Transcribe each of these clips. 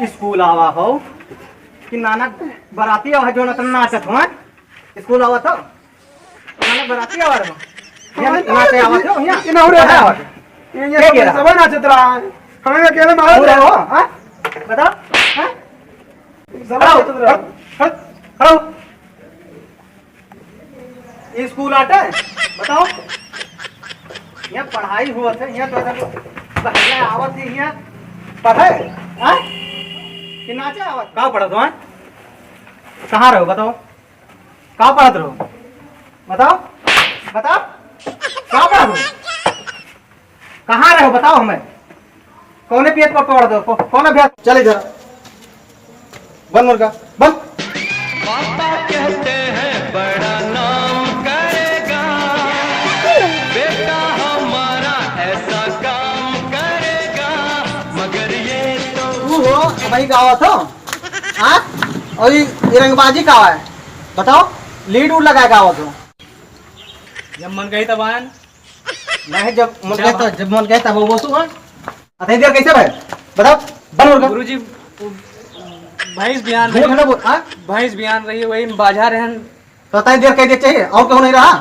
School आवा हो कि नानक बराती आवा जो न नाचत हो स्कूल आवा था नानक बराती आवा रो नाचे आवा हो यहां इन हो रहा आवा ये सब नाचत रहा है हमें अकेले मार रहे हो हां बताओ हां सब नाचत रहा हेलो स्कूल आटे बताओ यहाँ पढ़ाई हुआ थे यहाँ तो पहले आवत थी यहाँ पढ़े हैं कि नाचे आवत कहाँ पढ़त हो कहाँ रहो बताओ कहाँ पढ़त रहो बताओ बताओ कहाँ पढ़त हो कहाँ रहो बताओ हमें कौने पेज पर पढ़ दो कौन अभ्यास चले जरा बंद मुर्गा बंद पापा कहते हैं बड़ा नाम करेगा बेटा हमारा ऐसा काम करेगा मगर ये तो तू हो भाई गावा था हाँ और ये रंगबाजी का है बताओ लीड उड़ लगाए गावा तो जब मन गई तब आन नहीं जब मन गया तब वो तू है अतः देर कैसे भाई बताओ बन मुर्गा गुरुजी भैंस बयान बोल ना बोल हाँ भैंस बयान रही है वही बाजा रहे हैं तो अतः देर कह दे चाहिए और क्यों नहीं रहा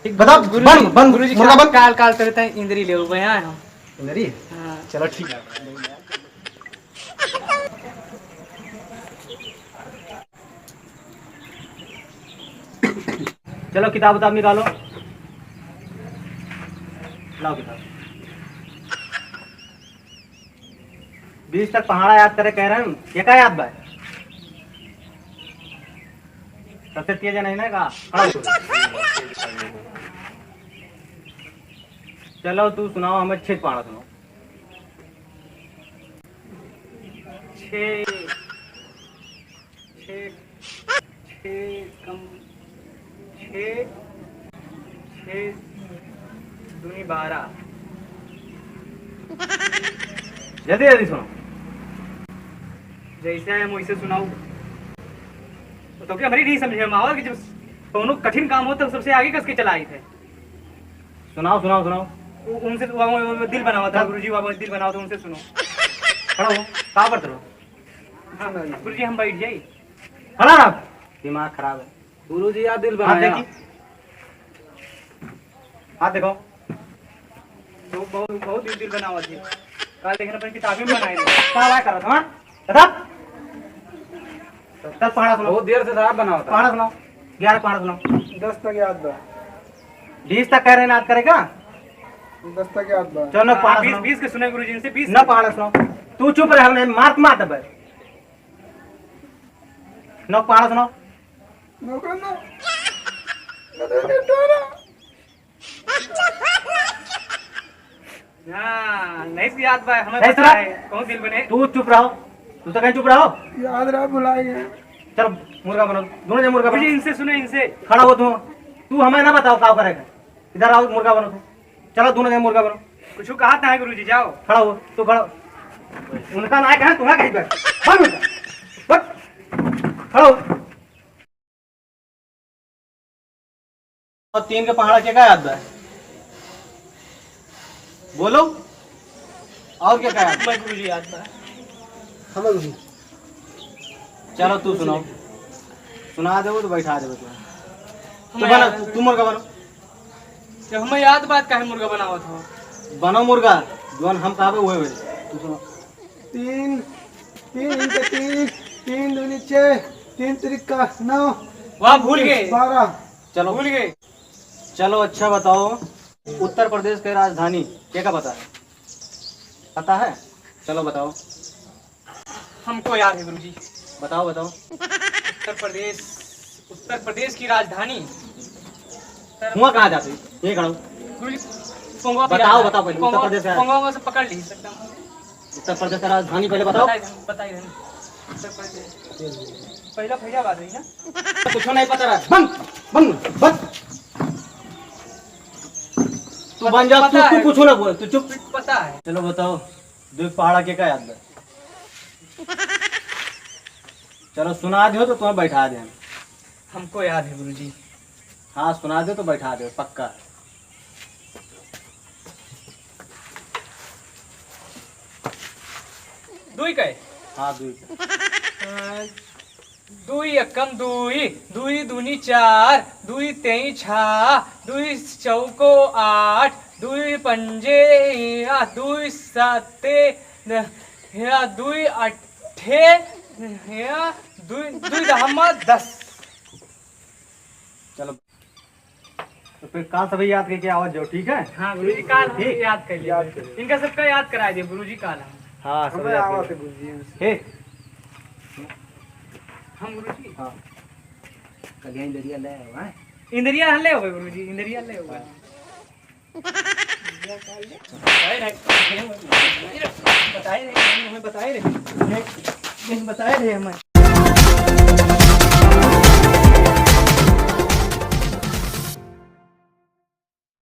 बताओ बन बन गुरुजी मुर्गा बन काल काल करते हैं इंद्री ले हुए हैं हम मेरी हाँ। चलो ठीक है चलो किताब उताब निकालो लाओ किताब 20 तक पहाड़ा याद करे कह रहे हैं ये क्या याद बा सबसे तेज नहीं ना का चलो तू सुनाओ हमें 6 पहाड़ा सुनाओ 6 6 6 कम 6 6 दूनी 12 जल्दी जल्दी सुनो जैसे है वैसे सुनाऊ तो क्या हमारी नहीं समझे माहौल कि जब दोनों कठिन काम हो तो सबसे आगे कसके चलाए थे सुनाओ सुनाओ सुनाओ उनसे वो दिल बना हुआ था गुरुजी बाबा दिल बना हुआ था उनसे सुनो खड़ा हो कहाँ पर चलो हाँ गुरुजी हम बैठ जाइए खड़ा ना दिमाग खराब है गुरुजी यार दिल हाथ बनाया देखी हाथ देखो तो बहुत दिल बना हुआ थी कल देखना अपनी किताबें में बनाए थे कहाँ कर रहा था बता 10 पहाड़ा सुनाओ बहुत देर से था बना हुआ था पहाड़ा सुनाओ 11 पहाड़ा सुनाओ 10 तक याद बा 20 तक कह रहे हैं याद करेगा 10 तक याद बा चलो न पहाड़ा 20 सुनाओ 20 के सुने गुरुजी इनसे 20 न पहाड़ा सुनाओ तू चुप रहे हमने मार मार दबे न पहाड़ा सुनाओ नौकर ना नदे डोरा हाँ नहीं से याद भाई हमें नहीं पता सुना? है कौन दिल बने तू चुप रहो तू तो कहीं चुप रहो याद रहा भुलाए गए चलो मुर्गा बनो दोनों जन मुर्गा गुरुजी बनो इनसे सुने इनसे खड़ा हो तू हमें ना बताओ क्या करेगा इधर आओ मुर्गा बनो तू चलो दोनों जन मुर्गा बनो कुछ कहा था गुरुजी जाओ खड़ा हो तू खड़ा हो। उनका नायक है तुम्हारा कहीं पर बन बन खड़ा हो और 3 के पहाड़ा के क्या याद है बोलो और क्या याद मैं गुरुजी याद था समझ गई चलो तू सुनाओ सुना दो तो बैठा दो तू बना तू मुर्गा बनो जब हमें याद बात का है मुर्गा बना हुआ था बनो मुर्गा जोन हम कहा हुए हुए तू सुनो 3 3 इनके 3 3 दूनी 6 3 त्रिका 9 वहाँ भूल गए 12 चलो भूल गए चलो अच्छा बताओ उत्तर प्रदेश की राजधानी क्या का पता है चलो बताओ हमको याद है गुरुजी बताओ बताओ उत्तर प्रदेश की राजधानी हुआ कहाँ जाती ये खड़ा गुरुजी पोंगवा बताओ बताओ पहले उत्तर प्रदेश का पोंगवा से पकड़ ली एकदम उत्तर प्रदेश की राजधानी पहले बताओ बताइए उत्तर प्रदेश पहला फैजाबाद रही ना कुछ नहीं पता रहा बंद बंद बंद तू बन जा तू तू कुछ ना बोल तू चुप पता है चलो बताओ दो पहाड़ा के क्या याद है चलो सुना दो तो तुम्हें बैठा दे हमको याद है गुरुजी हाँ सुना दो तो बैठा दो पक्का दुई कहे हाँ दुई दुई एकम दुई, दुई दूनी चार, दुई तेई छा, दुई चौको आठ, दुई पंजे या दुई साते या दुई अट्ठे या दुई दुई दहमा 10। चलो तो फिर काल सभी याद करके आवाज जाओ, ठीक है? हाँ गुरुजी काल हम ठीक। याद कर लिया। इनका सबका याद करा दिए गुरुजी काल हम। हाँ सब हमें याद आवा कर से लिया। गुरुजी हे हम गुरुजी हाँ कलियां इंदरिया ले आओ हैं। इंद्रिया हल्ले हो गए गुरुजी, इंद्रिया हल्ले हो गए। बताए रहे हमें, बताए रहे हमें।